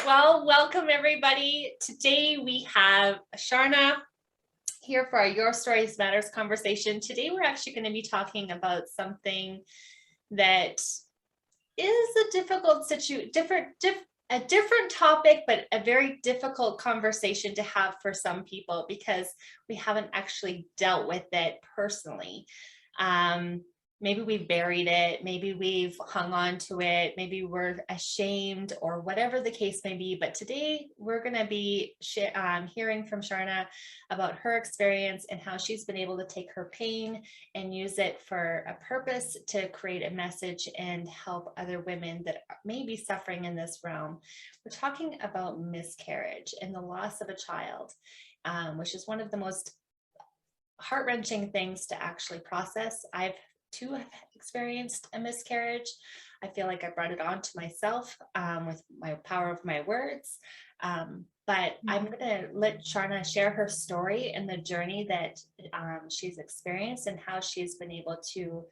Well, welcome everybody. Today we have Sharna here for our Your Stories Matters conversation. Today we're actually going to be talking about something that is a difficult a different topic, but a very difficult conversation to have for some people because we haven't actually dealt with it personally. Maybe we've buried it, maybe we've hung on to it, maybe we're ashamed or whatever the case may be. But today we're going to be hearing from Sharna about her experience and how she's been able to take her pain and use it for a purpose to create a message and help other women that may be suffering in this realm. We're talking about miscarriage and the loss of a child, which is one of the most heart-wrenching things to actually process. I've too have experienced a miscarriage. I feel like I brought it on to myself with my power of my words. But I'm going to let Sharna share her story and the journey that she's experienced and how she's been able to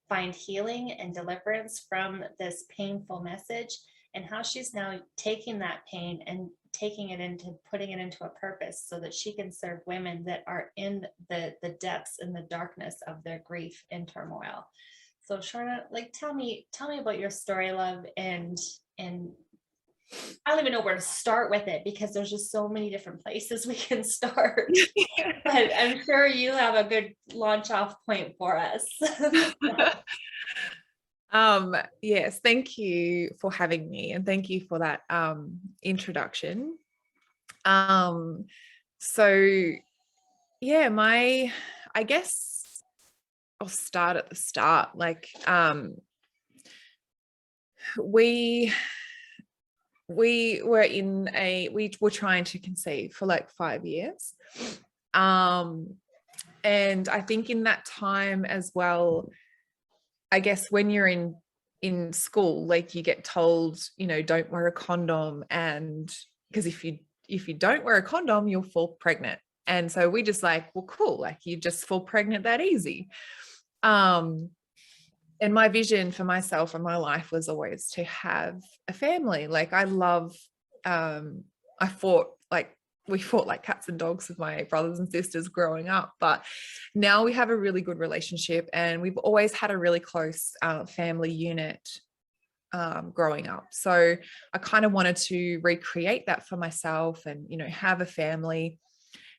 find healing and deliverance from this painful message, and how she's now taking that pain and taking it into putting it into a purpose so that she can serve women that are in the depths and the darkness of their grief and turmoil. So Sharna, like tell me about your story, love, and I don't even know where to start with it because there's just so many different places we can start. But I'm sure you have a good launch off point for us. Yes, thank you for having me, and thank you for that introduction. So yeah, I guess I'll start at the start. Like we were trying to conceive for like 5 years. And I think in that time as well, I guess when you're in school, like you get told, don't wear a condom, and because if you don't wear a condom, you'll fall pregnant. And so we just like, well, cool, like you just fall pregnant that easy. And my vision for myself and my life was always to have a family. Like we fought like cats and dogs with my brothers and sisters growing up, but now we have a really good relationship, and we've always had a really close family unit growing up. So I kind of wanted to recreate that for myself and, have a family.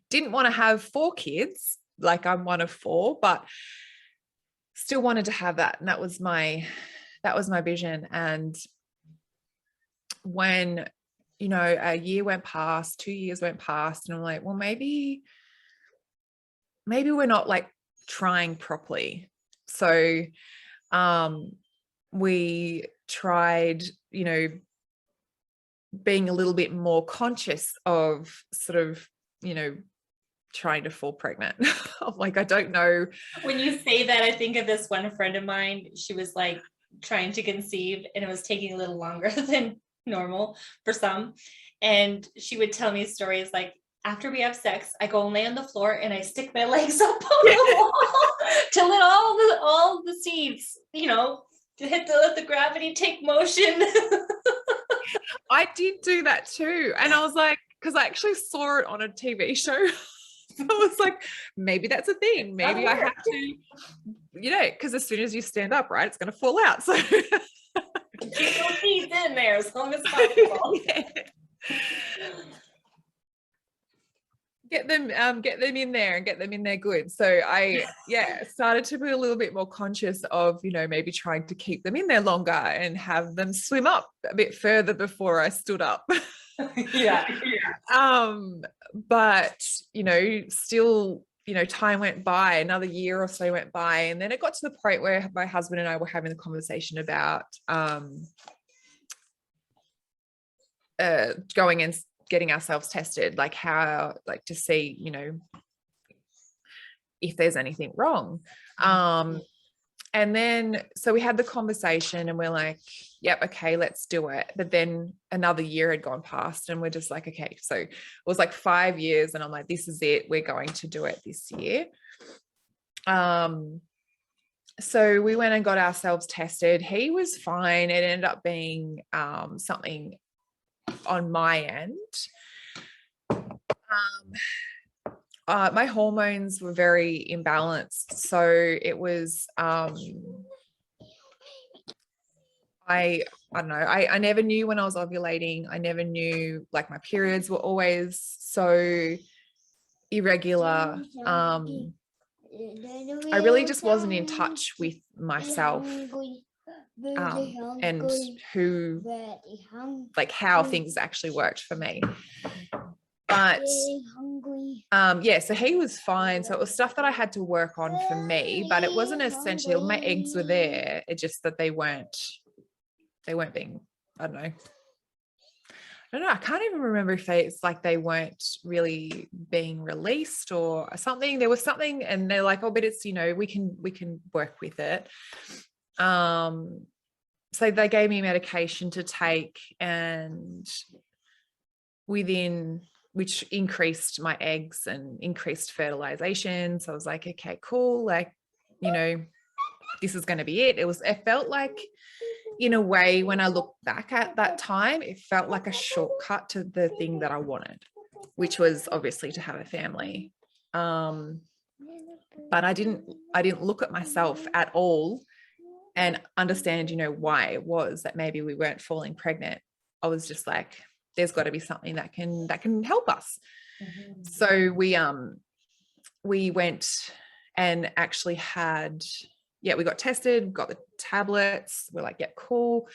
Didn't want to have 4 kids, like I'm one of 4, but still wanted to have that. And that was my vision. And when a year went past, 2 years went past, and I'm like, well, maybe we're not like trying properly. So we tried, being a little bit more conscious of sort of, trying to fall pregnant. I'm like, I don't know. When you say that, I think of this one friend of mine. She was like trying to conceive, and it was taking a little longer than normal for some. And she would tell me stories like, after we have sex, I go and lay on the floor and I stick my legs up on the wall to let all the seeds, to let the gravity take motion. I did do that too. And I was like, because I actually saw it on a TV show. So I was like, maybe that's a thing. Maybe I have to, because as soon as you stand up, right, it's going to fall out. So keep those seeds in there as long as possible. Yeah. Get them in there and get them in there good. So I started to be a little bit more conscious of, maybe trying to keep them in there longer and have them swim up a bit further before I stood up. Yeah. But still, time went by, another year or so went by, and then it got to the point where my husband and I were having the conversation about going and getting ourselves tested, like how, like to see, if there's anything wrong. And then, so we had the conversation and we're like, yep, okay, let's do it. But then another year had gone past and we're just like, okay, so it was like 5 years and I'm like, this is it. We're going to do it this year. So we went and got ourselves tested. He was fine. It ended up being something on my end. My hormones were very imbalanced. So it was, I don't know, I never knew when I was ovulating. I never knew, like, my periods were always so irregular. I really just wasn't in touch with myself, and who, like, how things actually worked for me. But yeah, so he was fine. So it was stuff that I had to work on for me, but it wasn't essentially, my eggs were there. It's just that they weren't being, I don't know. I can't even remember if it's like they weren't really being released or something. There was something, and they're like, oh, but it's, you know, we can work with it. So they gave me medication to take, and which increased my eggs and increased fertilization. So I was like, okay, cool. Like, you know, this is going to be it. It felt like, in a way, when I look back at that time, it felt like a shortcut to the thing that I wanted, which was obviously to have a family. But I didn't look at myself at all and understand, you know, why it was that maybe we weren't falling pregnant. I was just like, there's got to be something that can help us. Mm-hmm. So we went and actually we got tested, got the tablets. We're like, yeah, cool.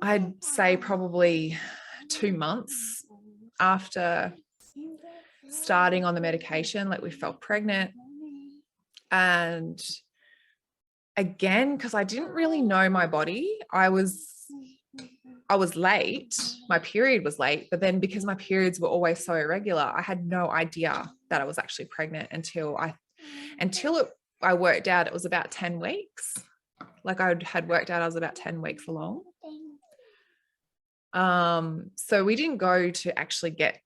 I'd say probably 2 months after starting on the medication, like, we felt pregnant. And again, because I didn't really know my body, I was late. My period was late, but then because my periods were always so irregular, I had no idea that I was actually pregnant until I worked out it was about 10 weeks. Like, I had worked out I was about 10 weeks along. So we didn't go to actually get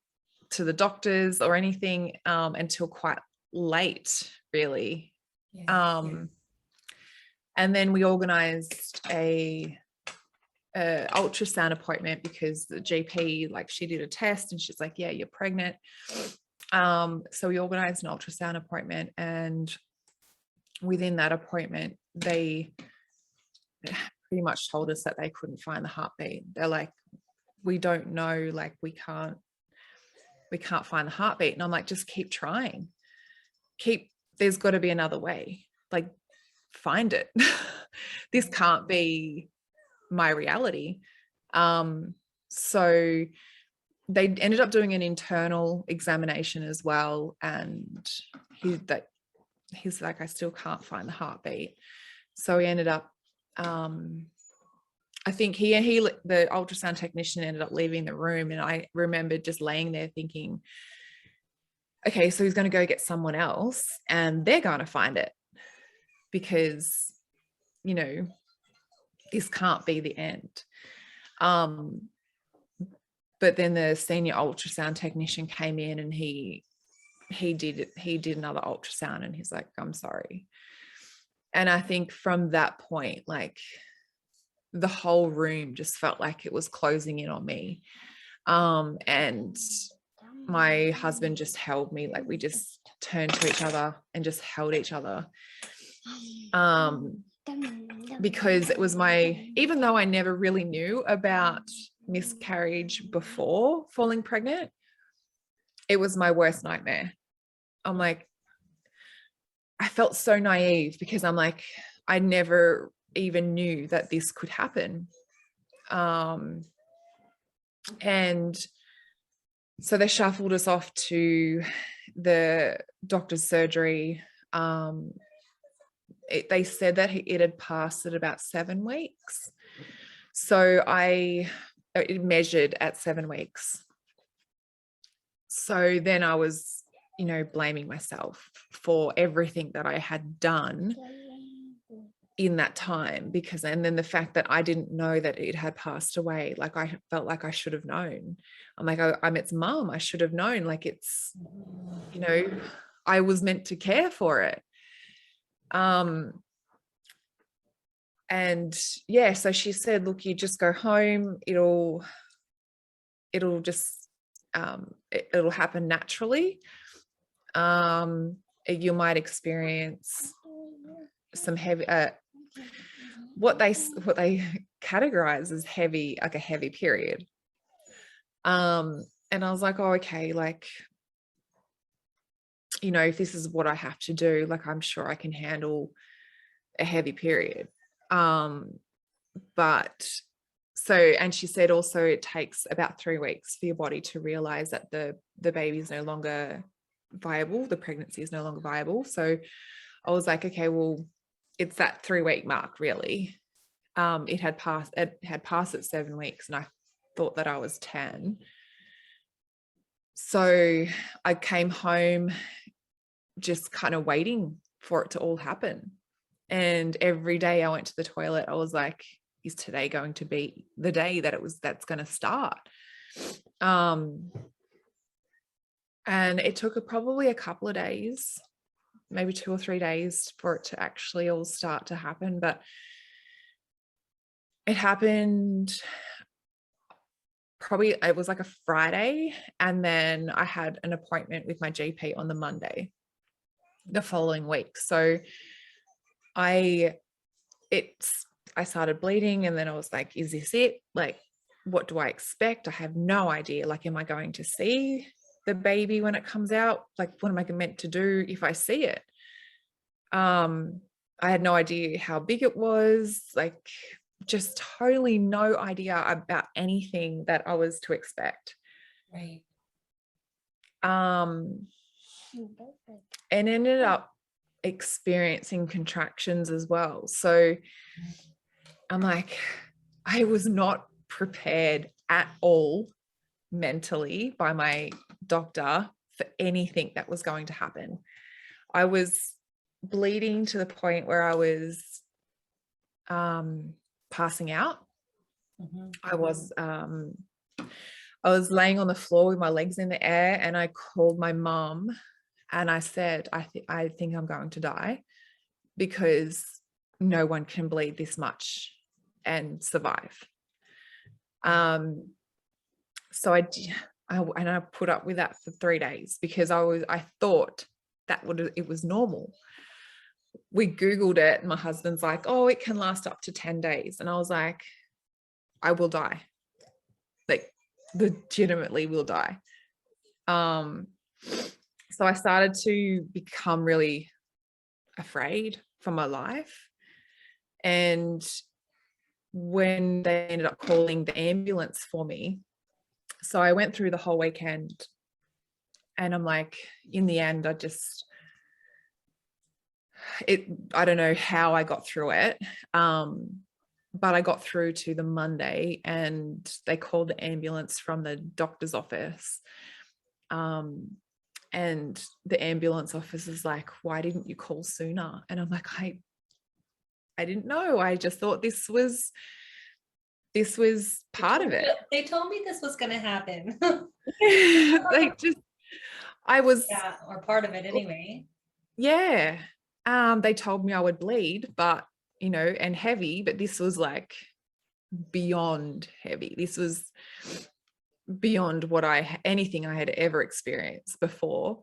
to the doctors or anything until quite late, really. And then we organized a ultrasound appointment because the GP, like, she did a test and she's like, yeah, you're pregnant. So we organized an ultrasound appointment, and within that appointment, they pretty much told us that they couldn't find the heartbeat. They're like, we don't know, like, we can't find the heartbeat. And I'm like, just keep trying. There's got to be another way. Like, find it. This can't be my reality. So they ended up doing an internal examination as well, and he's like, I still can't find the heartbeat. So he ended up, I think the ultrasound technician ended up leaving the room, and I remember just laying there thinking, okay, so he's going to go get someone else and they're going to find it, because, you know, this can't be the end. But then the senior ultrasound technician came in, and he did another ultrasound, and he's like, I'm sorry. And I think from that point, like, the whole room just felt like it was closing in on me. And my husband just held me, like, we just turned to each other and just held each other. Because it was even though I never really knew about miscarriage before falling pregnant, it was my worst nightmare. I'm like, I felt so naive because I'm like, I never even knew that this could happen. And so they shuffled us off to the doctor's surgery. They said that it had passed at about 7 weeks. So it measured at 7 weeks. So then I was, you know, blaming myself for everything that I had done in that time, and then the fact that I didn't know that it had passed away, like, I felt like I should have known. I'm like, I'm its mom. I should have known, like, it's, you know, I was meant to care for it. And yeah, so she said, look, you just go home. it'll just it'll happen naturally. You might experience some heavy what they categorize as heavy, like a heavy period. And I was like, oh, okay, like, you know, if this is what I have to do, like, I'm sure I can handle a heavy period. But so, and she said also it takes about 3 weeks for your body to realize that the baby is no longer viable, the pregnancy is no longer viable. So I was like, okay, well, it's that 3-week mark, really. It had passed at 7 weeks, and I thought that I was 10. So I came home just kind of waiting for it to all happen. And every day I went to the toilet, I was like, is today going to be the day that's going to start? And it took probably a couple of days, maybe 2 or 3 days for it to actually all start to happen. But it happened probably, it was like a Friday, and then I had an appointment with my GP on the Monday the following week. So I started bleeding, and then I was like, is this it? Like, what do I expect? I have no idea. Like, am I going to see the baby when it comes out? Like, what am I meant to do if I see it? I had no idea how big it was, like, just totally no idea about anything that I was to expect. Right. And ended up experiencing contractions as well. So I'm like, I was not prepared at all mentally by my doctor for anything that was going to happen. I was bleeding to the point where I was passing out. I was laying on the floor with my legs in the air, and I called my mum and I said, I think I'm going to die, because no one can bleed this much and survive. So I put up with that for 3 days, because I thought it was normal. We Googled it, and my husband's like, oh, it can last up to 10 days. And I was like, I will die. Like, legitimately will die. So I started to become really afraid for my life. And when they ended up calling the ambulance for me, so I went through the whole weekend, and I'm like, in the end, I don't know how I got through it. But I got through to the Monday, and they called the ambulance from the doctor's office. And the ambulance officer's like, why didn't you call sooner? And I'm like, I didn't know. I just thought this was part of it. They told me this was going to happen. I was, yeah, or part of it anyway. Yeah. They told me I would bleed, but, you know, and heavy, but this was like beyond heavy. This was beyond anything I had ever experienced before.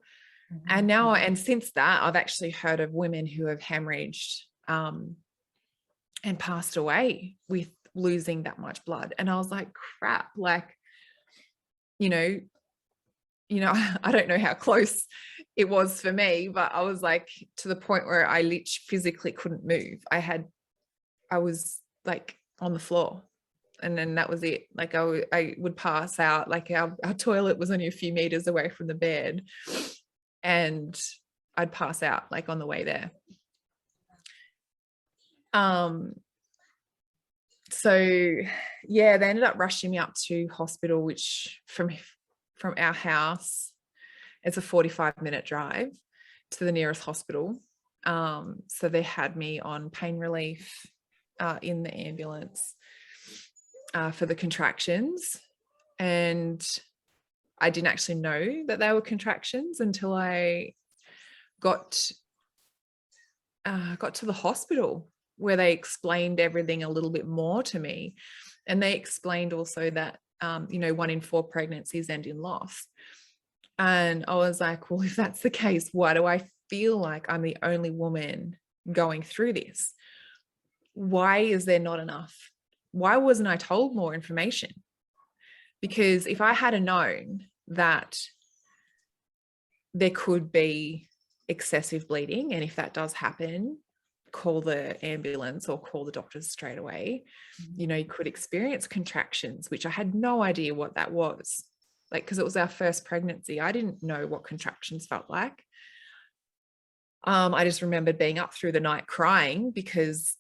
And since that, I've actually heard of women who have hemorrhaged and passed away with losing that much blood. And I was like, crap, like, you know, I don't know how close it was for me, but I was like, to the point where I literally physically couldn't move. I was like on the floor, and then that was it. Like, I would pass out. Like, our toilet was only a few meters away from the bed, and I'd pass out like on the way there. So yeah, they ended up rushing me up to hospital, which from our house, it's a 45-minute drive to the nearest hospital. So they had me on pain relief in the ambulance for the contractions. And I didn't actually know that they were contractions until I got to the hospital, where they explained everything a little bit more to me. And they explained also that 1 in 4 pregnancies end in loss. And I was like, well, if that's the case, why do I feel like I'm the only woman going through this? Why is there not enough? Why wasn't I told more information? Because if I had known that there could be excessive bleeding, and if that does happen, call the ambulance or call the doctors straight away. You could experience contractions, which I had no idea what that was. Like, because it was our first pregnancy, I didn't know what contractions felt like. I just remembered being up through the night crying because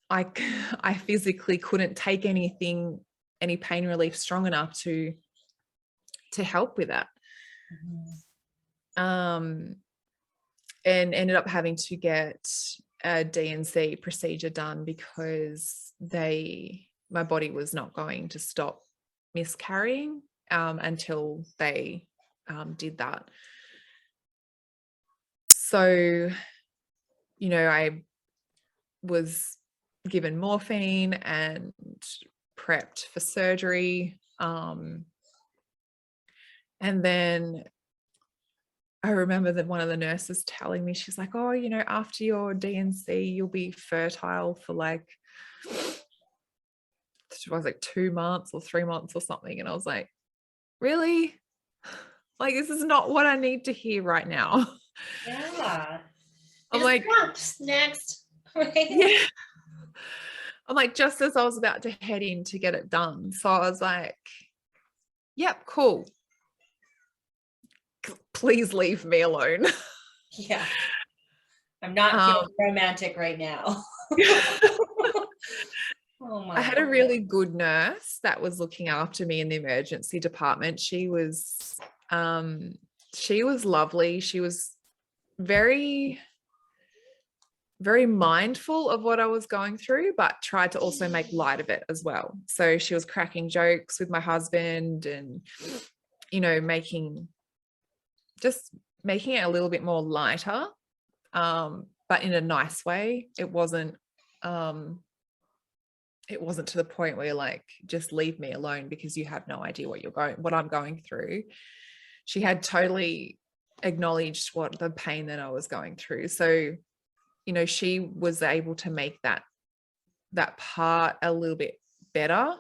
I physically couldn't take any pain relief strong enough to help with that. And ended up having to get a D&C procedure done because my body was not going to stop miscarrying until they did that. So, I was given morphine and prepped for surgery. And then I remember that one of the nurses telling me, she's like, oh, after your D&C, you'll be fertile for like 2 months or 3 months or something. And I was like, really? Like, this is not what I need to hear right now. Yeah. I'm like, next. Right? yeah. I'm like, just as I was about to head in to get it done. So I was like, yep, cool. Please leave me alone. Yeah. I'm not feeling romantic right now. Oh my I had a really good nurse that was looking after me in the emergency department. She was lovely. She was very, very mindful of what I was going through, but tried to also make light of it as well. So she was cracking jokes with my husband and, making it a little bit more lighter, but in a nice way. It wasn't to the point where you're like, just leave me alone because you have no idea what I'm going through. She had totally acknowledged what the pain that I was going through. So, she was able to make that part a little bit better.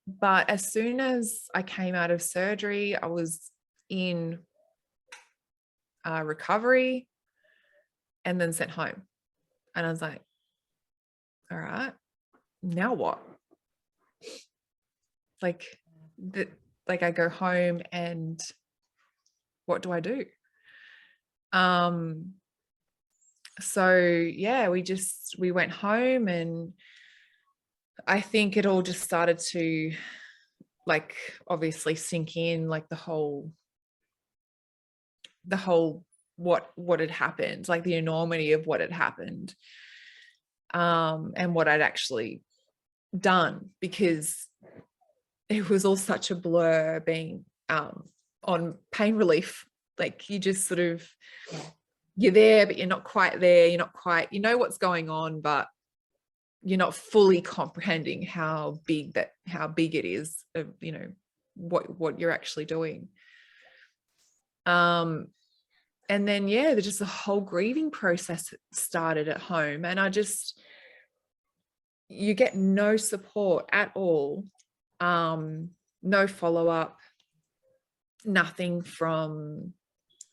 But as soon as I came out of surgery, I was in recovery and then sent home. And I was like, all right, now what? Like I go home and what do I do? So yeah, we went home, and I think it all just started to obviously sink in, like the whole what had happened, like the enormity of what had happened, and what I'd actually done, because it was all such a blur being on pain relief. Like, you just sort of, you're there, but you're not quite there. You're not quite, what's going on, but you're not fully comprehending how big it is, what you're actually doing. And then, yeah, there's just a whole grieving process started at home. And you get no support at all. No follow-up, nothing from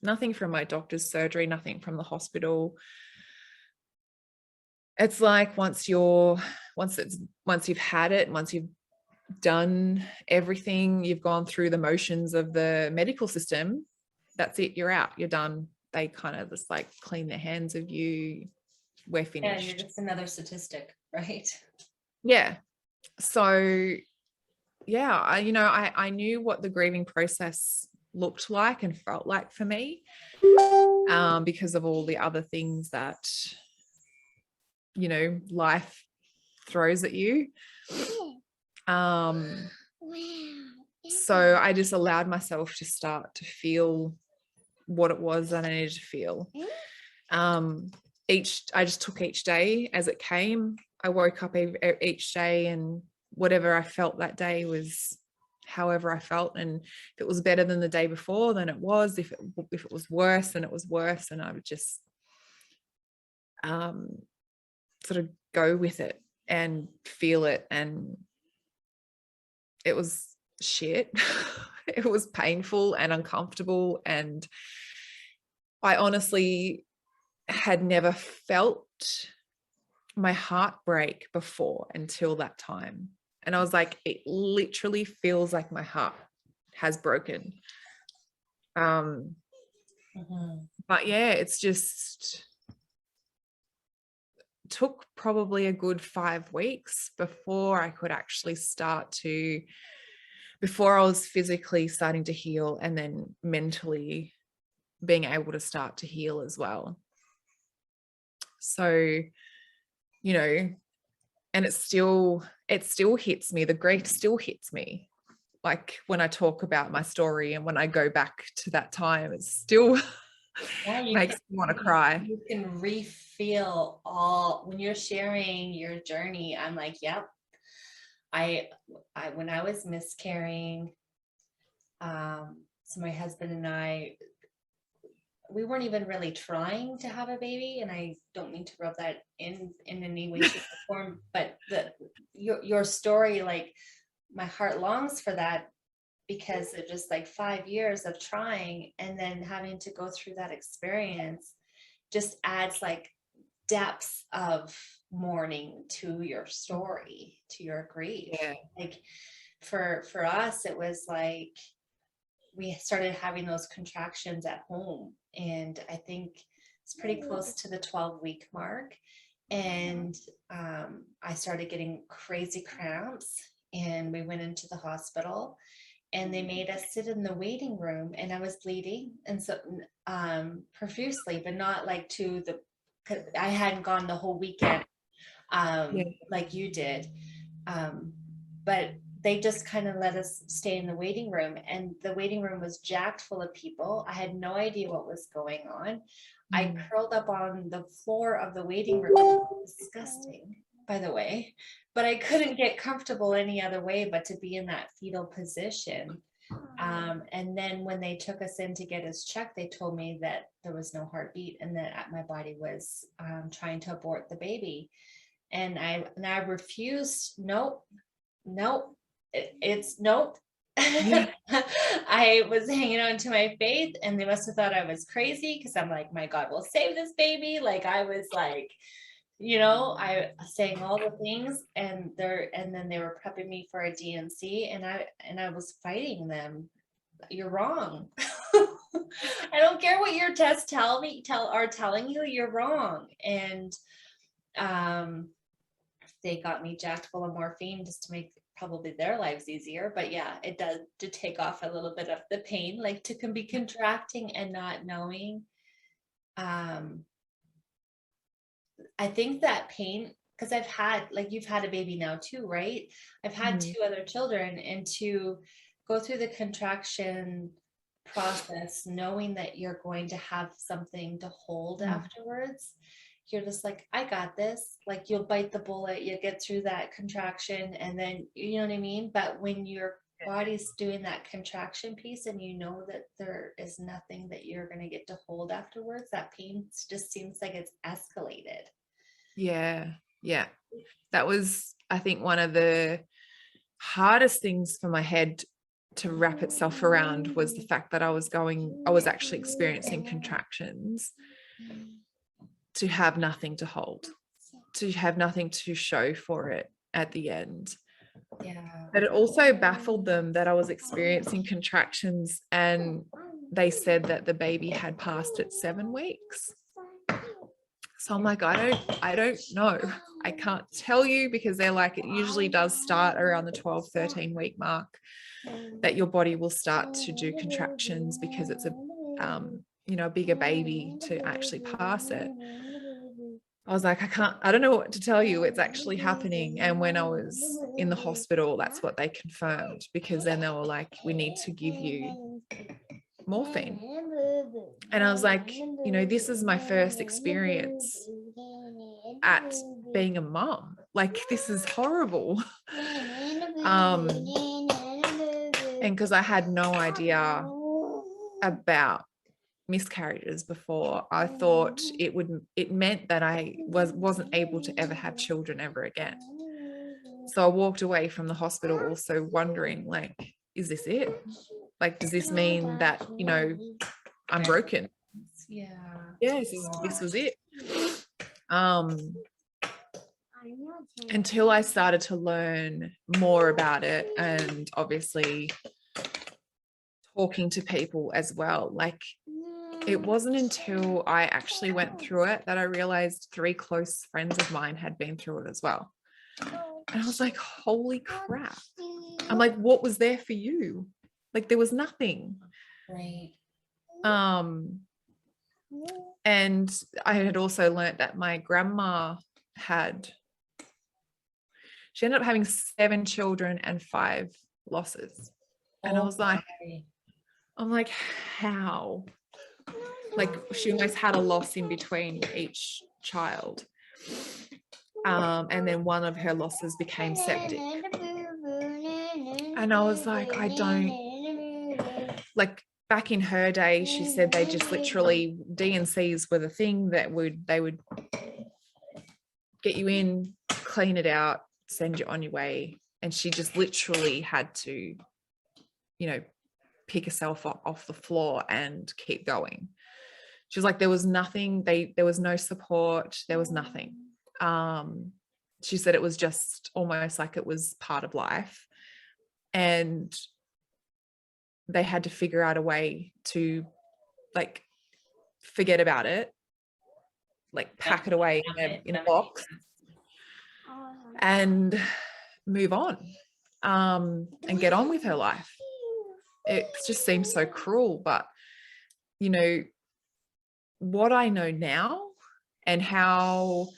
my doctor's surgery, nothing from the hospital. It's like once you've had it, once you've done everything, you've gone through the motions of the medical system, that's it, you're out, you're done. They kind of just like clean their hands of you. We're finished. Yeah, you're just another statistic, right? Yeah. So yeah, I knew what the grieving process looked like and felt like for me, because of all the other things that life throws at you. So I just allowed myself to start to feel what it was that I needed to feel. I just took each day as it came. I woke up each day and whatever I felt that day was however I felt. And if it was better than the day before, then it was. If it was worse, then it was worse. And I would just sort of go with it and feel it. And it was shit. It was painful and uncomfortable. And I honestly had never felt my heart break before until that time. And I was like, it literally feels like my heart has broken. But yeah, it's just took probably a good 5 weeks before I could actually before I was physically starting to heal, and then mentally being able to start to heal as well. So, and it still hits me. The grief still hits me. Like when I talk about my story and when I go back to that time, it still makes me want to cry. You can re-feel when you're sharing your journey. I'm like, yep. I when I was miscarrying, so my husband and I, we weren't even really trying to have a baby, and I don't mean to rub that in any way, shape, or form, but your story, like my heart longs for that, because of just like 5 years of trying and then having to go through that experience just adds like depths of mourning to your story, to your grief. Yeah. Like for us, it was like we started having those contractions at home, and I think it's pretty close to the 12-week mark. And I started getting crazy cramps, and we went into the hospital, and they made us sit in the waiting room, and I was bleeding, and so profusely, but not like cause I hadn't gone the whole weekend like you did. But they just kind of let us stay in the waiting room, and the waiting room was jacked full of people. I had no idea what was going on. I curled up on the floor of the waiting room. Disgusting, by the way, but I couldn't get comfortable any other way but to be in that fetal position. And then when they took us in to get us checked, they told me that there was no heartbeat and that my body was trying to abort the baby. And I refused. Nope. It's nope. Yeah. I was hanging on to my faith, and they must have thought I was crazy, because I'm like, my God will save this baby. Like I was like, I saying all the things, and then they were prepping me for a D&C, and I was fighting them. You're wrong. I don't care what your tests are telling you, you're wrong. And they got me jacked full of morphine just to make probably their lives easier. But yeah, it does to take off a little bit of the pain, like to be contracting and not knowing. I think that pain, because I've had, like, you've had a baby now too, right? I've had 2 other children, and to go through the contraction process, knowing that you're going to have something to hold afterwards, you're just like, I got this. Like, you'll bite the bullet, you get through that contraction, and then, you know what I mean? But when your body's doing that contraction piece, and you know that there is nothing that you're going to get to hold afterwards, that pain just seems like it's escalated. Yeah. That was, I think, one of the hardest things for my head to wrap itself around, was the fact that I was actually experiencing contractions, to have nothing to hold, to have nothing to show for it at the end. Yeah. But it also baffled them that I was experiencing contractions, and they said that the baby had passed at 7 weeks. So I'm like, I don't know. I can't tell you, because they're like, it usually does start around the 12, 13 week mark that your body will start to do contractions, because it's a bigger baby to actually pass it. I was like, I don't know what to tell you. It's actually happening. And when I was in the hospital, that's what they confirmed, because then they were like, we need to give you morphine. And I was like, this is my first experience at being a mom. Like, this is horrible. And because I had no idea about miscarriages before, I thought it meant that I wasn't able to ever have children ever again. So I walked away from the hospital also wondering, like, is this it? Like, does this mean that, you know, I'm broken? Yeah. Yes, this was it. Until I started to learn more about it, and obviously talking to people as well. Like, it wasn't until I actually went through it that I realized 3 close friends of mine had been through it as well. And I was like, holy crap. I'm like, what was there for you? Like, there was nothing. Right. And I had also learned that my grandma she ended up having 7 children and 5 losses. And I was like, how? Like, she almost had a loss in between each child. And then one of her losses became septic. And I was like, I don't, like, back in her day, she said they just literally, D&Cs were the thing that they would get you in, clean it out, send you on your way. And she just literally had to, you know, pick herself up off the floor and keep going. She was like, there was nothing, there was no support, there was nothing. She said it was just almost like it was part of life. And they had to figure out a way to, like, forget about it, like pack it away in a box and move on, and get on with her life. It just seems so cruel, but, you know, what I know now and how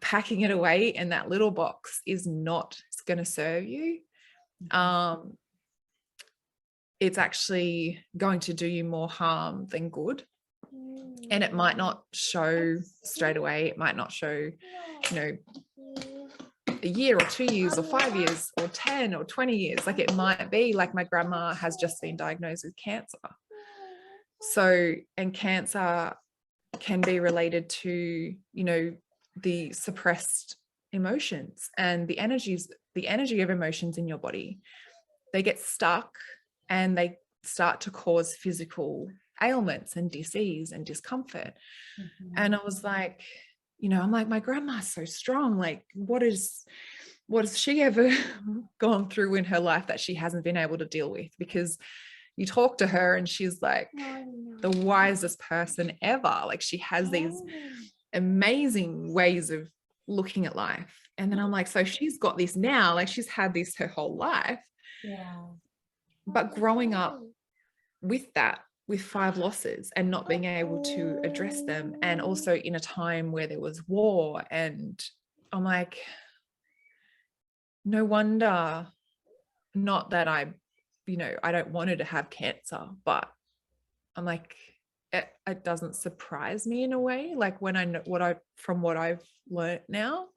packing it away in that little box is not going to serve you. It's actually going to do you more harm than good. And it might not show straight away. It might not show, you know, a year or 2 years or 5 years or 10 or 20 years. Like, it might be like my grandma has just been diagnosed with cancer. So, and cancer can be related to, you know, the suppressed emotions and the energy of emotions in your body. They get stuck and they start to cause physical ailments and disease and discomfort. And I was like, you know, I'm like, my grandma's so strong. Like, what has she ever gone through in her life that she hasn't been able to deal with? Because you talk to her and she's like the wisest person ever. Like, she has these amazing ways of looking at life. And then I'm like, so she's got this now, like, she's had this her whole life. Yeah. But growing up with that, with 5 losses and not being able to address them, and also in a time where there was war, and I'm like, no wonder, not that I, you know, I don't want her to have cancer, but I'm like, it doesn't surprise me in a way, like, when I know what I've learned now,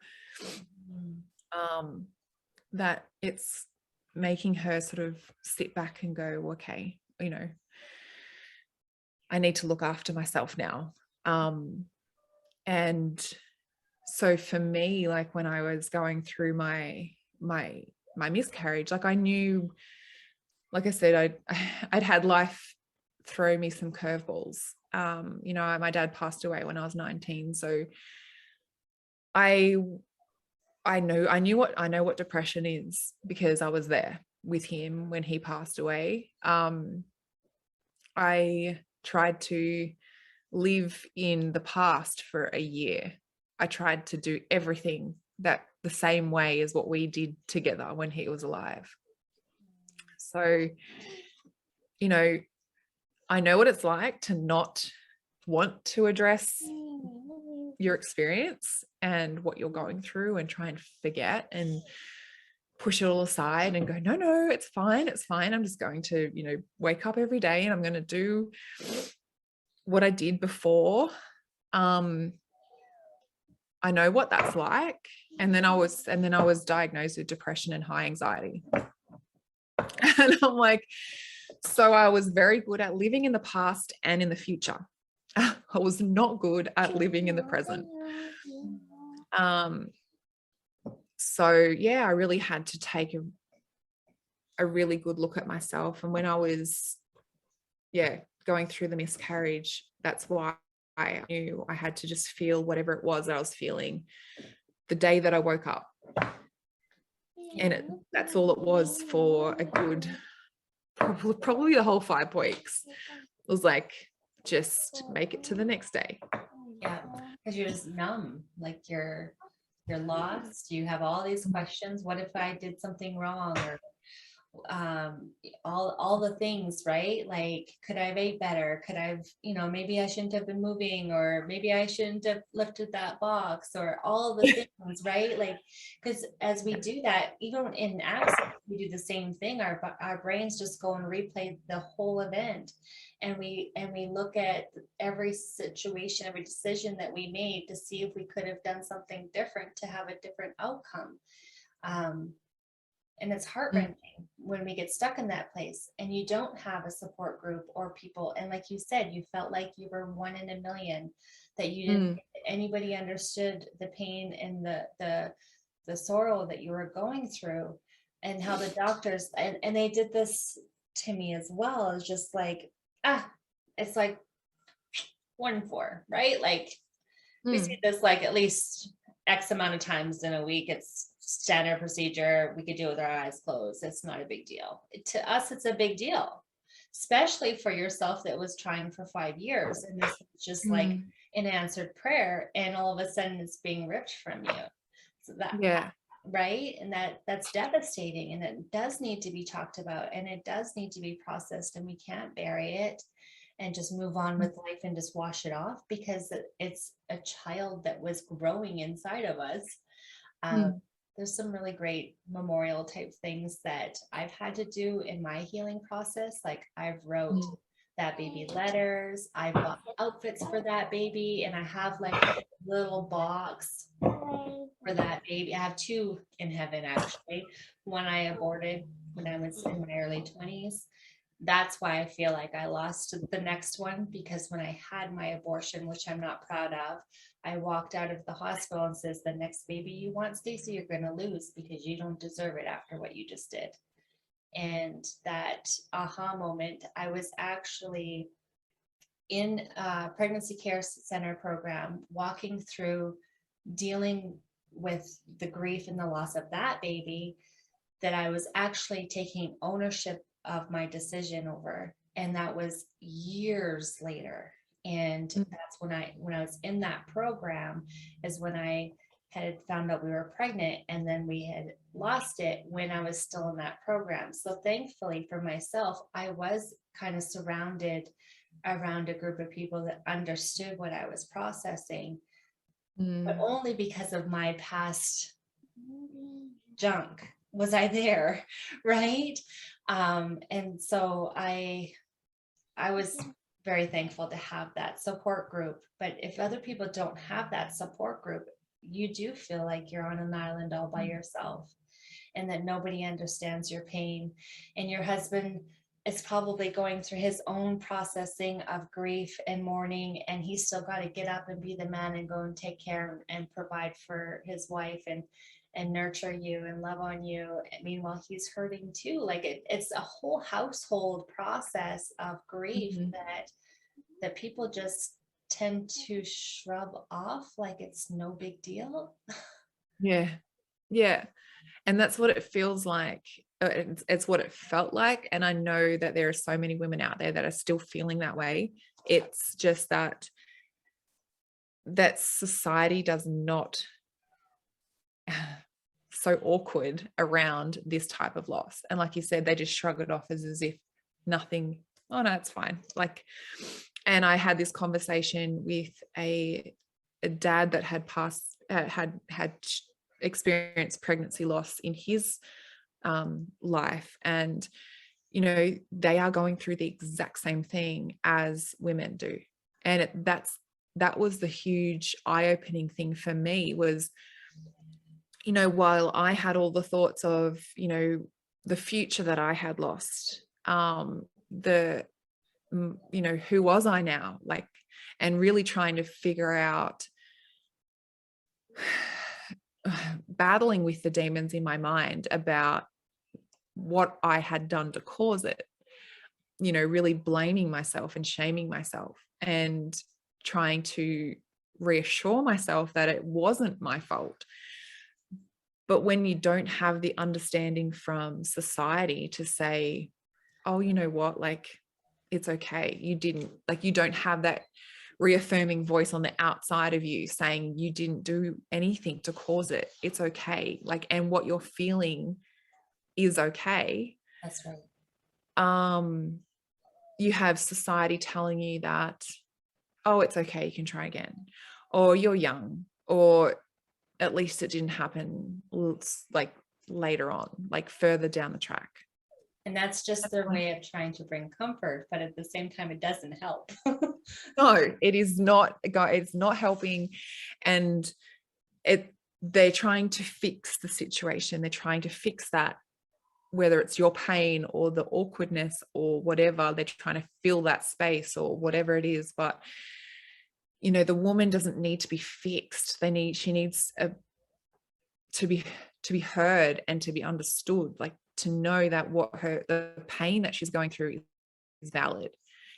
that it's making her sort of sit back and go, okay, you know, I need to look after myself now. And so for me, like, when I was going through my miscarriage, like, I knew, like I said, I'd had life throw me some curveballs. You know, my dad passed away when I was 19, so I know what depression is, because I was there with him when he passed away. I tried to live in the past for a year. I tried to do everything that the same way as what we did together when he was alive. So, you know, I know what it's like to not want to address your experience and what you're going through and try and forget and push it all aside and go, no, it's fine. I'm just going to, you know, wake up every day and I'm going to do what I did before. I know what that's like. And then I was diagnosed with depression and high anxiety. And I'm like, so I was very good at living in the past and in the future. I was not good at living in the present. So yeah, I really had to take a really good look at myself. And when I was, going through the miscarriage, that's why I knew I had to just feel whatever it was that I was feeling the day that I woke up. And that's all it was for a good, probably the whole 5 weeks. It was like, just make it to the next day. Yeah, because you're just numb, like you're lost. You have all these questions. What if I did something wrong? Or all the things, right? Like, could I have ate better? Could I've, maybe I shouldn't have been moving, or maybe I shouldn't have lifted that box, or all the things, right? Like, because as we do that, even in accidents, we do the same thing. Our brains just go and replay the whole event, and we look at every situation, every decision that we made to see if we could have done something different to have a different outcome. And it's heart-wrenching when we get stuck in that place and you don't have a support group or people. And like you said, you felt like you were one in a million, that you didn't think that anybody understood the pain and the sorrow that you were going through, and how the doctors, and they did this to me as well. It's just like, it's like 1 in 4, right? Like we see this like at least X amount of times in a week. It's standard procedure. We could do it with our eyes closed. It's not a big deal. To us, it's a big deal, especially for yourself that was trying for 5 years. And this is just like an answered prayer, and all of a sudden it's being ripped from you. So that, right? And that's devastating, and it does need to be talked about, and it does need to be processed, and we can't bury it and just move on with life and just wash it off, because it's a child that was growing inside of us. There's some really great memorial type things that I've had to do in my healing process. Like I've wrote that baby letters, I bought outfits for that baby, and I have like a little box for that baby. I have 2 in heaven, actually. One I aborted when I was in my early 20s. That's why I feel like I lost the next one, because when I had my abortion, which I'm not proud of, I walked out of the hospital and says, the next baby you want, Stacey, you're going to lose, because you don't deserve it after what you just did. And that aha moment, I was actually in a pregnancy care center program, walking through dealing with the grief and the loss of that baby, that I was actually taking ownership of my decision over. And that was years later. And that's when I was in that program, is when I had found out we were pregnant, and then we had lost it when I was still in that program. So thankfully for myself, I was kind of surrounded around a group of people that understood what I was processing, but only because of my past junk was I there, right? And so I was very thankful to have that support group. But if other people don't have that support group, you do feel like you're on an island all by yourself, and that nobody understands your pain. And your husband is probably going through his own processing of grief and mourning, and he's still got to get up and be the man and go and take care and provide for his wife and nurture you and love on you. Meanwhile, he's hurting too. Like it's a whole household process of grief that people just tend to shrub off like it's no big deal. Yeah. And that's what it feels like. It's what it felt like. And I know that there are so many women out there that are still feeling that way. It's just that society does not so awkward around this type of loss. And like you said, they just shrug it off as if nothing. Oh no, it's fine. Like, and I had this conversation with a dad that had had experienced pregnancy loss in his life, and they are going through the exact same thing as women do. And that was the huge eye-opening thing for me, was you know, while I had all the thoughts of, you know, the future that I had lost, you know, who was I now? Like, and really trying to figure out, battling with the demons in my mind about what I had done to cause it, you know, really blaming myself and shaming myself and trying to reassure myself that it wasn't my fault. But when you don't have the understanding from society to say, oh, you know what, like, it's okay. You didn't, like, you don't have that reaffirming voice on the outside of you saying you didn't do anything to cause it. It's okay. Like, and what you're feeling is okay. That's right. You have society telling you that, oh, it's okay, you can try again, or you're young, or at least it didn't happen like later on, like further down the track. And that's just their way of trying to bring comfort, but at the same time, it doesn't help. No, it is not, it's not helping. And they're trying to fix the situation. They're trying to fix that, whether it's your pain or the awkwardness or whatever. They're trying to fill that space or whatever it is. But, you know, the woman doesn't need to be fixed. She needs to be heard and to be understood, like to know that the pain that she's going through is valid.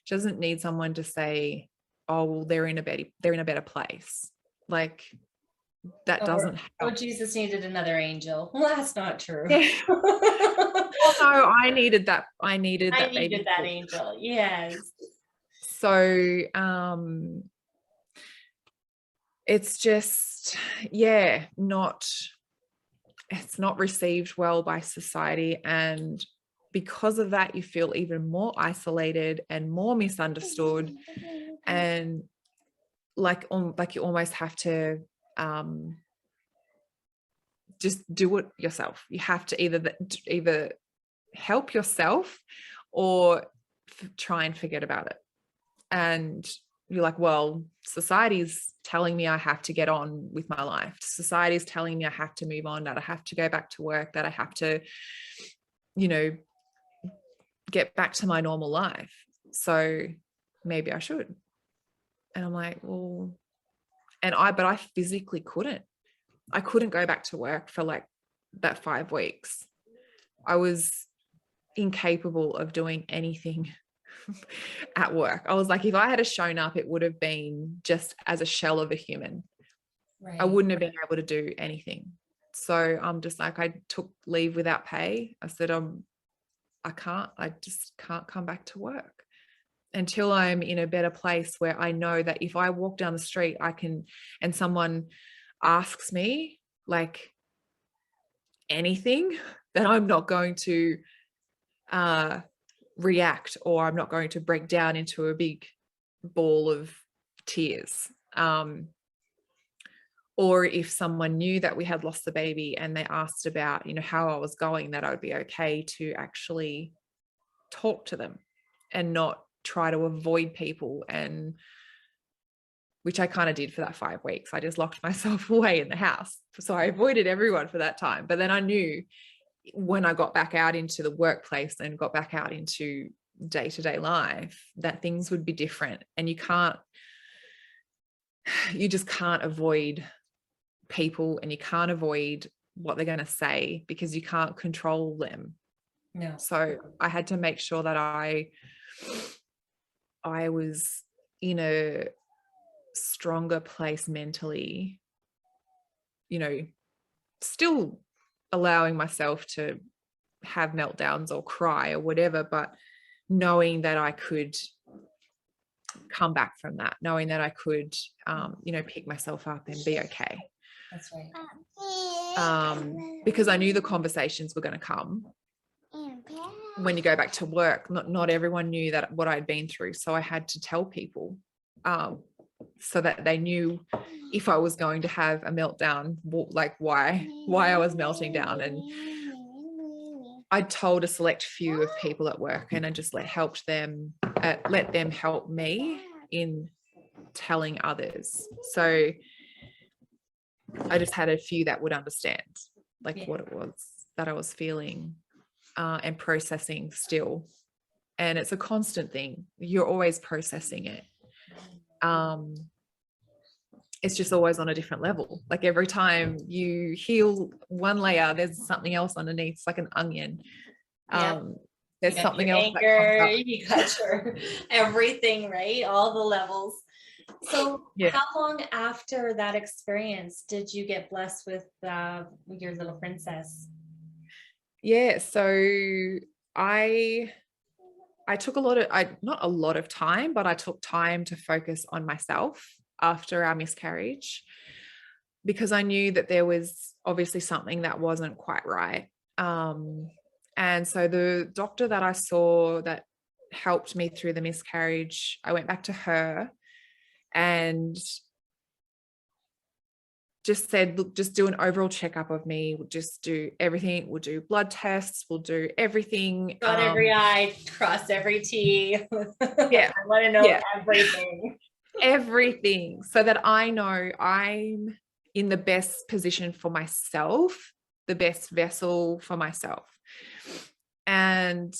She doesn't need someone to say, oh, well, they're in a better place. Like, that doesn't help. Oh, Jesus needed another angel. Well, that's not true. Yeah. Well, no, I needed that baby. That angel. Yes. So it's just, yeah, it's not received well by society, and because of that you feel even more isolated and more misunderstood, and like you almost have to just do it yourself. You have to either help yourself or try and forget about it. And you're like, well, society's telling me I have to get on with my life. Society's telling me I have to move on, that I have to go back to work, that I have to, you know, get back to my normal life. So maybe I should. And I'm like, well, but I physically couldn't. I couldn't go back to work for like that 5 weeks. I was incapable of doing anything at work. I was like, if I had shown up, it would have been just as a shell of a human. Right. I wouldn't have been able to do anything. So I'm just like, I took leave without pay. I said, I just can't come back to work until I'm in a better place where I know that if I walk down the street, and someone asks me like anything, that I'm not going to react, or I'm not going to break down into a big ball of tears. Or if someone knew that we had lost the baby and they asked about, you know, how I was going, that I would be okay to actually talk to them and not try to avoid people, and which I kind of did for that 5 weeks. I just locked myself away in the house. So I avoided everyone for that time. But then I knew when I got back out into the workplace and got back out into day-to-day life, that things would be different. And you just can't avoid people, and you can't avoid what they're going to say, because you can't control them. No. So I had to make sure that I was in a stronger place mentally, you know, still allowing myself to have meltdowns or cry or whatever, but knowing that I could come back from that, knowing that I could, you know, pick myself up and be okay. That's right. Because I knew the conversations were going to come when you go back to work. Not everyone knew that what I'd been through, so I had to tell people, so that they knew if I was going to have a meltdown, like why I was melting down. And I told a select few of people at work, and I just let them help me in telling others. So I just had a few that would understand like Yeah. what it was that I was feeling and processing still. And it's a constant thing. You're always processing it. It's just always on a different level. Like every time you heal one layer, there's something else underneath. It's like an onion. Yeah. You There's got something your else that comes anger, up. you got your everything, right? All the levels. So Yeah. how long after that experience did you get blessed with your little princess? Yeah. So I took not a lot of time, but I took time to focus on myself after our miscarriage, because I knew that there was obviously something that wasn't quite right. And so the doctor that I saw that helped me through the miscarriage, I went back to her and just said, look, just do an overall checkup of me. We'll just do everything. We'll do blood tests. We'll do everything. Dot every I, cross every T. Yeah. I want to know Yeah. everything. Everything, so that I know I'm in the best position for myself, the best vessel for myself. And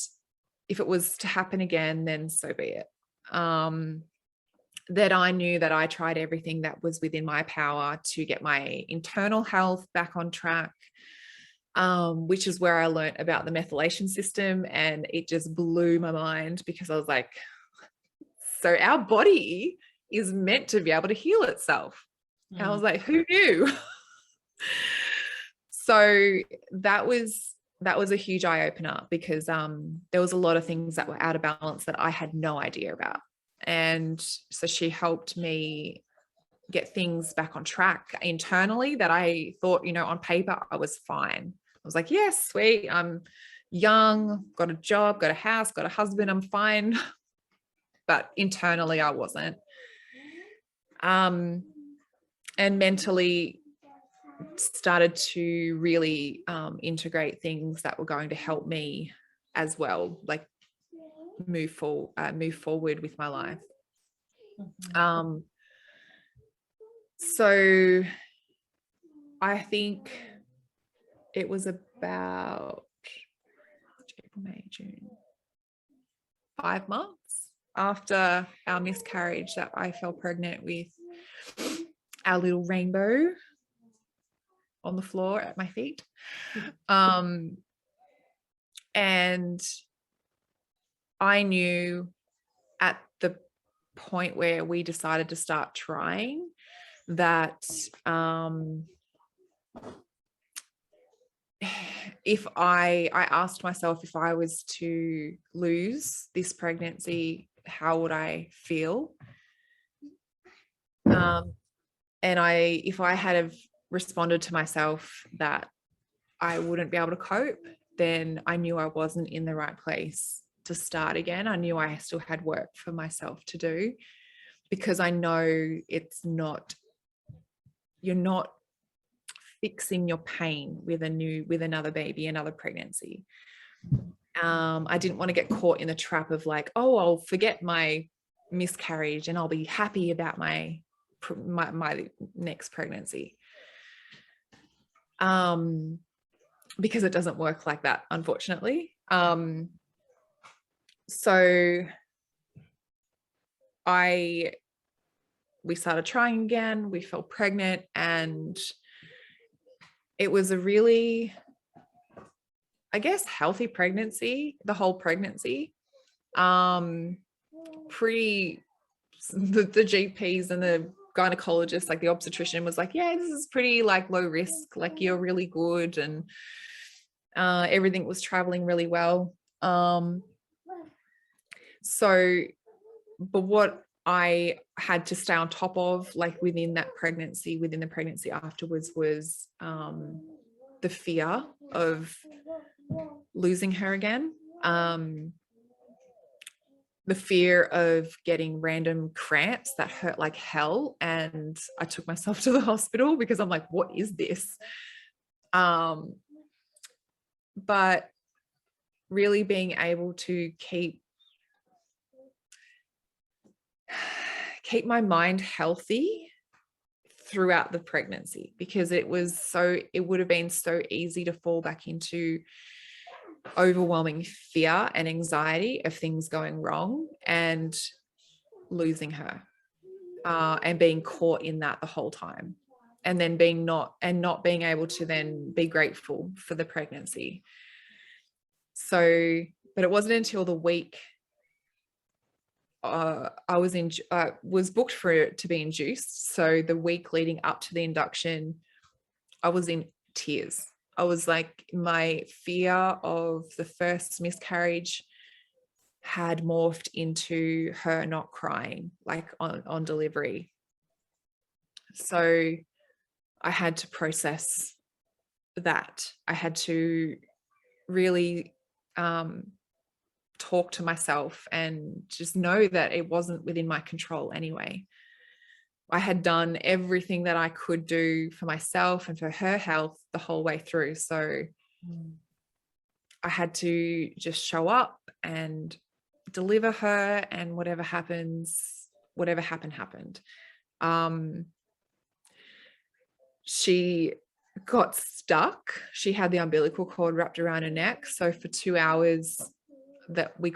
if it was to happen again, then so be it. That I knew that I tried everything that was within my power to get my internal health back on track, which is where I learned about the methylation system. And it just blew my mind, because I was like, so our body is meant to be able to heal itself. And I was like, who knew? So that was a huge eye opener, because there was a lot of things that were out of balance that I had no idea about. And so she helped me get things back on track internally that I thought, on paper, I was fine. I was like, yes, sweet. I'm young, got a job, got a house, got a husband, I'm fine. But internally I wasn't. And mentally started to really integrate things that were going to help me as well, like move forward with my life. So I think it was about April, May, June, 5 months after our miscarriage that I fell pregnant with our little rainbow on the floor at my feet. And I knew at the point where we decided to start trying that if I asked myself, if I was to lose this pregnancy, how would I feel? And if I had have responded to myself that I wouldn't be able to cope, then I knew I wasn't in the right place to start again. I knew I still had work for myself to do, because I know you're not fixing your pain with another baby, another pregnancy. I didn't want to get caught in the trap of like, oh, I'll forget my miscarriage and I'll be happy about my next pregnancy. Because it doesn't work like that, unfortunately. So we started trying again, we fell pregnant, and it was a really, I guess, healthy pregnancy, the whole pregnancy. The GPs and the gynecologist, like the obstetrician, was like, yeah, this is pretty like low risk, like you're really good, and everything was traveling really well. So, but what I had to stay on top of, like within the pregnancy afterwards, was the fear of losing her again. The fear of getting random cramps that hurt like hell. And I took myself to the hospital because I'm like, what is this? But really being able to keep my mind healthy throughout the pregnancy, because it would have been so easy to fall back into overwhelming fear and anxiety of things going wrong and losing her, and being caught in that the whole time, and then not being able to then be grateful for the pregnancy. So, but it wasn't until the week I was booked for it to be induced. So the week leading up to the induction, I was in tears. I was like, my fear of the first miscarriage had morphed into her not crying, like on delivery. So I had to process that. I had to really talk to myself and just know that it wasn't within my control anyway. I had done everything that I could do for myself and for her health the whole way through. So I had to just show up and deliver her, and whatever happened, happened. She got stuck. She had the umbilical cord wrapped around her neck. So for 2 hours that I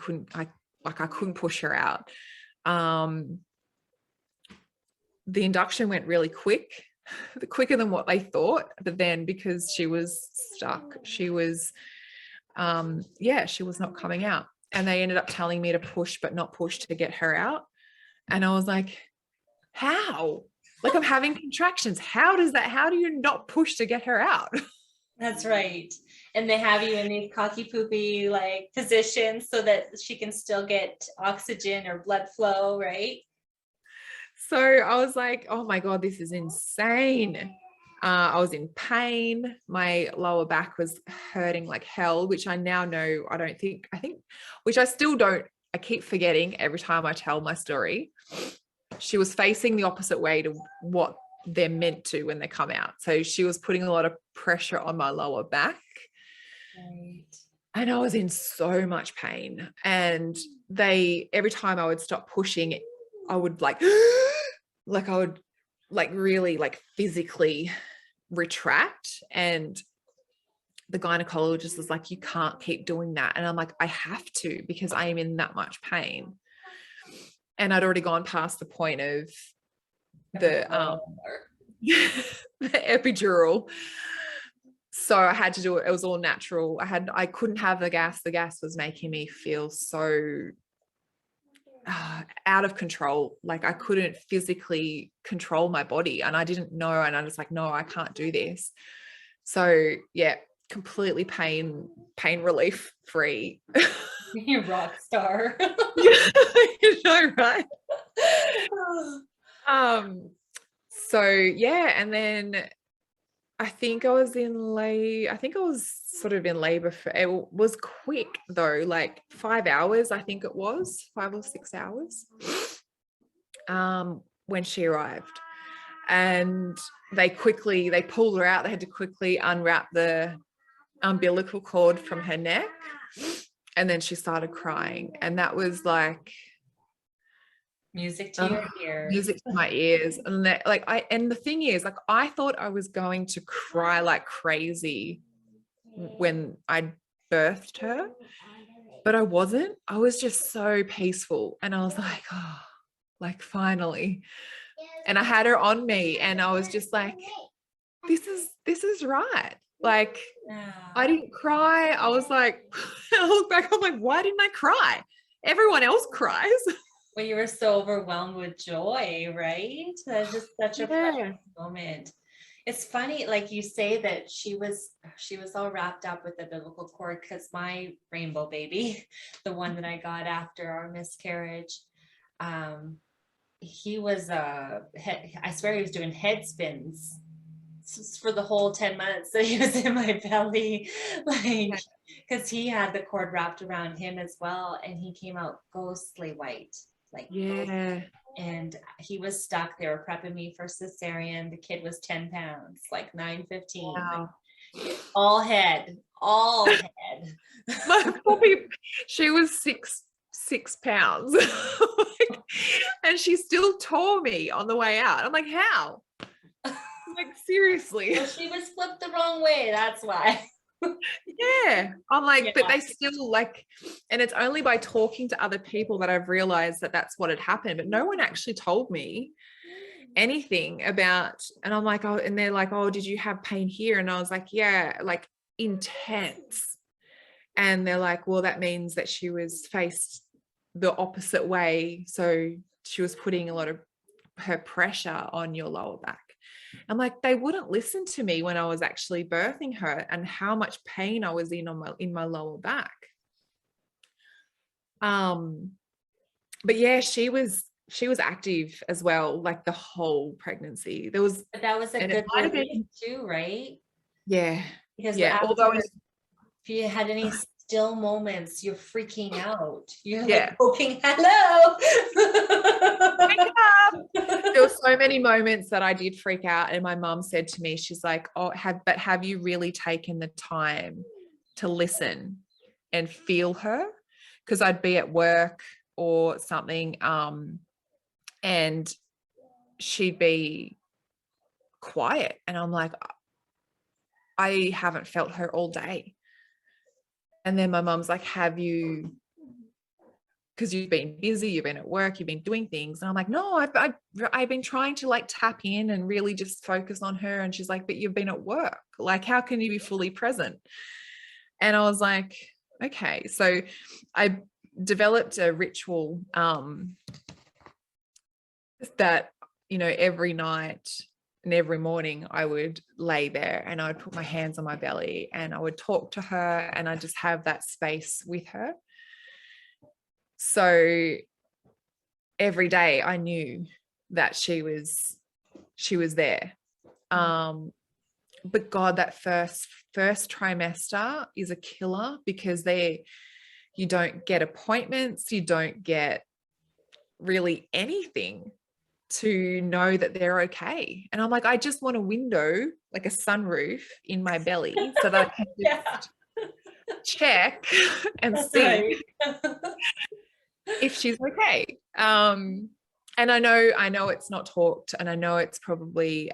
couldn't push her out. The induction went really quick, quicker than what they thought. But then because she was stuck, she was not coming out. And they ended up telling me to push, but not push, to get her out. And I was like, how? Like, I'm having contractions. How do you not push to get her out? That's right. And they have you in these cocky poopy like positions so that she can still get oxygen or blood flow, right? So I was like, oh my God, this is insane. I was in pain. My lower back was hurting like hell, which I now know, which I still don't, I keep forgetting every time I tell my story. She was facing the opposite way to what they're meant to when they come out. So she was putting a lot of pressure on my lower back. Right. And I was in so much pain. And every time I would stop pushing, I would really physically retract. And the gynecologist was like, you can't keep doing that. And I'm like, I have to, because I am in that much pain. And I'd already gone past the point of the epidural. So I had to do it. It was all natural. I couldn't have the gas. The gas was making me feel so out of control. Like, I couldn't physically control my body, and I didn't know. And I was like, no, I can't do this. So yeah, completely pain relief free. You rock star. You know, right? So yeah, and then I think I was sort of in labor for, it was quick though, like 5 hours, I think it was 5 or 6 hours, when she arrived. And they pulled her out. They had to quickly unwrap the umbilical cord from her neck, and then she started crying. And that was like Music to your ears. Music to my ears. And and the thing is, like, I thought I was going to cry like crazy when I birthed her, but I wasn't. I was just so peaceful, and I was like, oh, like, finally. And I had her on me, and I was just like, this is right. Like, I didn't cry. I was like, I look back, I'm like, why didn't I cry? Everyone else cries. Well, you were so overwhelmed with joy, right? That's just such a precious moment. It's funny, like you say, that she was all wrapped up with the umbilical cord, because my rainbow baby, the one that I got after our miscarriage, he was I swear he was doing head spins for the whole 10 months that he was in my belly, like, because he had the cord wrapped around him as well, and he came out ghostly white, like, yeah. and he was stuck. They were prepping me for cesarean. The kid was 10 pounds, like 9:15. Wow. All head. My puppy, she was six pounds. And she still tore me on the way out. I'm like, how? like, seriously. Well, she was flipped the wrong way. That's why. Yeah. I'm like, but Yeah. they still like, and it's only by talking to other people that I've realized that that's what had happened. But no one actually told me anything about, and I'm like, oh, and they're like, oh, did you have pain here? And I was like, yeah, like intense. And they're like, well, that means that she was faced the opposite way. So she was putting a lot of her pressure on your lower back. I'm like, they wouldn't listen to me when I was actually birthing her and how much pain I was in my lower back. But yeah, she was active as well, like the whole pregnancy. There was, But that was a and it good might have relief been, too, right? yeah, Because yeah. after, Although, if you had any still moments, you're freaking out. You're yeah, like poking, hello. wake up. There were so many moments that I did freak out, and my mum said to me, she's like, oh, have you really taken the time to listen and feel her? Because I'd be at work or something, and she'd be quiet, and I'm like, I haven't felt her all day. And then my mum's like, have you, because you've been busy, you've been at work, you've been doing things. And I'm like, no, I've been trying to like tap in and really just focus on her. And she's like, but you've been at work. Like, how can you be fully present? And I was like, okay. So I developed a ritual that, you know, every night and every morning I would lay there and I would put my hands on my belly and I would talk to her and I just have that space with her. So every day I knew that she was there. But God, that first trimester is a killer because you don't get appointments, you don't get really anything to know that they're okay. And I'm like, I just want a window, like a sunroof in my belly so that I can just check and That's see right. if she's okay. And I know it's not talked, and I know it's probably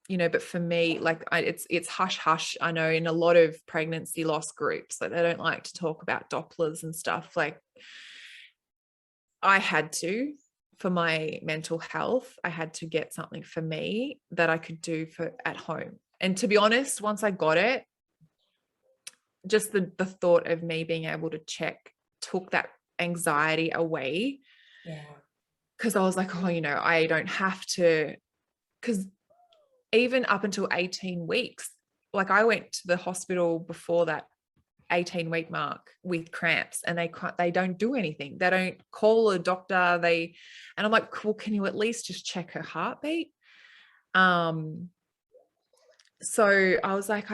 you know, but for me, like it's hush hush. I know in a lot of pregnancy loss groups that they don't like to talk about Dopplers and stuff. Like I had to, for my mental health, I had to get something for me that I could do for at home. And to be honest, once I got it, just the thought of me being able to check took that anxiety away. Yeah. Because I was like, oh, you know, I don't have to, because even up until 18 weeks, like I went to the hospital before that 18-week mark with cramps and they don't do anything. They don't call a doctor. And I'm like, well, can you at least just check her heartbeat? So I was like,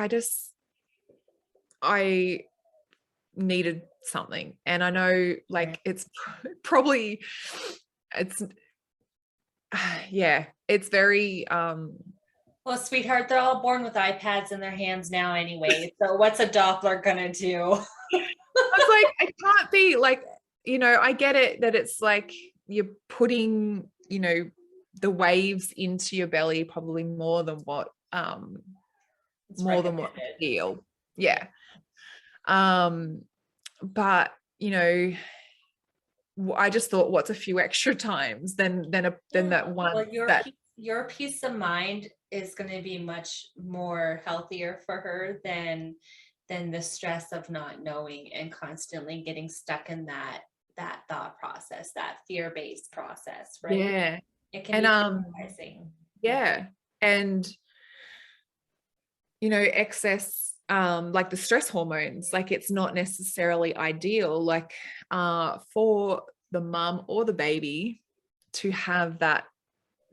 I needed something. And I know like it's probably, yeah, it's very, Well, sweetheart, they're all born with iPads in their hands now anyway. So what's a Doppler gonna do? I was like, I can't be like, you know, I get it that it's like you're putting, you know, the waves into your belly probably more than what you feel. Yeah. But you know, I just thought, what's a few extra times than that one. Well, your peace of mind is going to be much more healthier for her than the stress of not knowing and constantly getting stuck in that thought process, that fear-based process, right? Yeah. It can And be paralyzing. yeah. And you know, excess like the stress hormones, like it's not necessarily ideal, like for the mum or the baby to have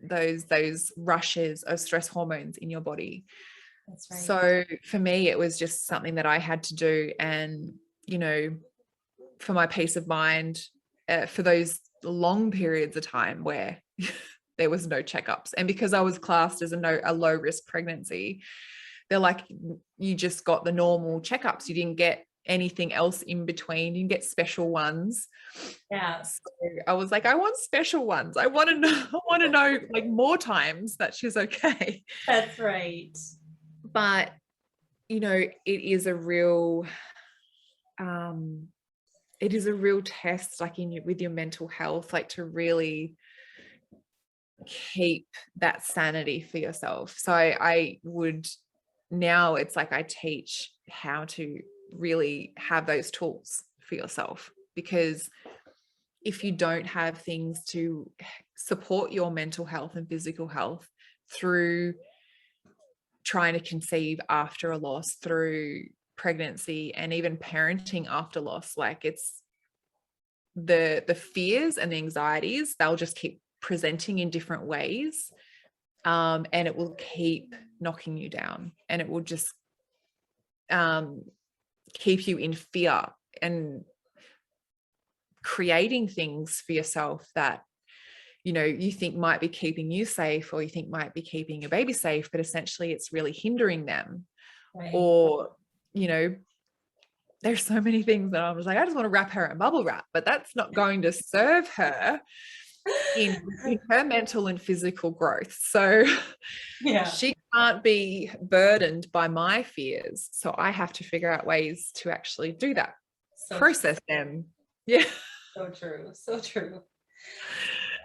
those rushes of stress hormones in your body. That's right. So for me, it was just something that I had to do. And, you know, for my peace of mind, for those long periods of time where there was no checkups. And because I was classed as a low risk pregnancy, they're like, you just got the normal checkups. You didn't get anything else in between. You can get special ones. Yeah. So I was like, I want special ones. I want to know, I want to know like more times that she's okay. That's right. But, you know, it is a real test, like with your mental health, like to really keep that sanity for yourself. So I would, now it's like I teach how to really have those tools for yourself, because if you don't have things to support your mental health and physical health through trying to conceive after a loss, through pregnancy, and even parenting after loss, like it's the fears and the anxieties, they'll just keep presenting in different ways, and it will keep knocking you down, and it will just keep you in fear and creating things for yourself that, you know, you think might be keeping you safe, or you think might be keeping your baby safe, but essentially it's really hindering them. Right. Or, you know, there's so many things that I was like, I just want to wrap her in bubble wrap, but that's not going to serve her in her mental and physical growth. So Yeah. she can't be burdened by my fears. So I have to figure out ways to actually do that, So process them. Yeah. So true. So true.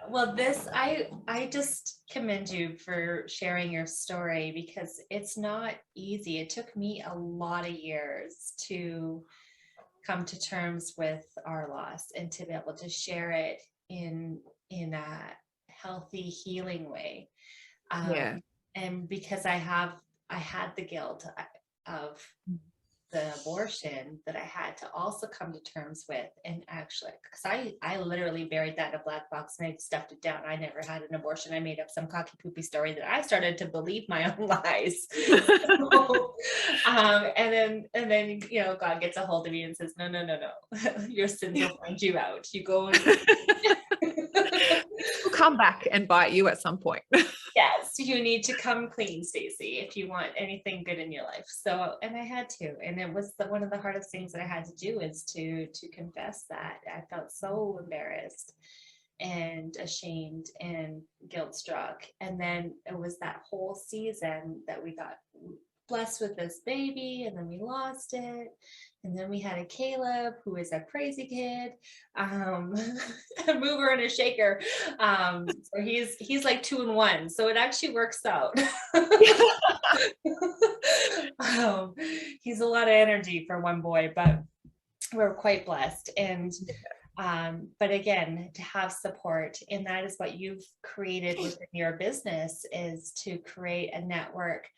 Well, I just commend you for sharing your story, because it's not easy. It took me a lot of years to come to terms with our loss and to be able to share it in a healthy, healing way. Yeah. And because I had the guilt of the abortion that I had to also come to terms with, and actually, because I literally buried that in a black box and I stuffed it down. I never had an abortion. I made up some cocky poopy story that I started to believe my own lies. So, and then you know, God gets a hold of me and says, no, your sins will find you out. You go and We'll come back and bite you at some point. yes, you need to come clean, Stacey, if you want anything good in your life. So, and I had to, and it was one of the hardest things that I had to do is to confess that. I felt so embarrassed and ashamed and guilt struck. And then it was that whole season that we got blessed with this baby, and then we lost it, and then we had a Caleb who is a crazy kid, a mover and a shaker, so he's like 2 in 1, so it actually works out. He's a lot of energy for one boy, but we're quite blessed. And but again, to have support, and that is what you've created within your business, is to create a network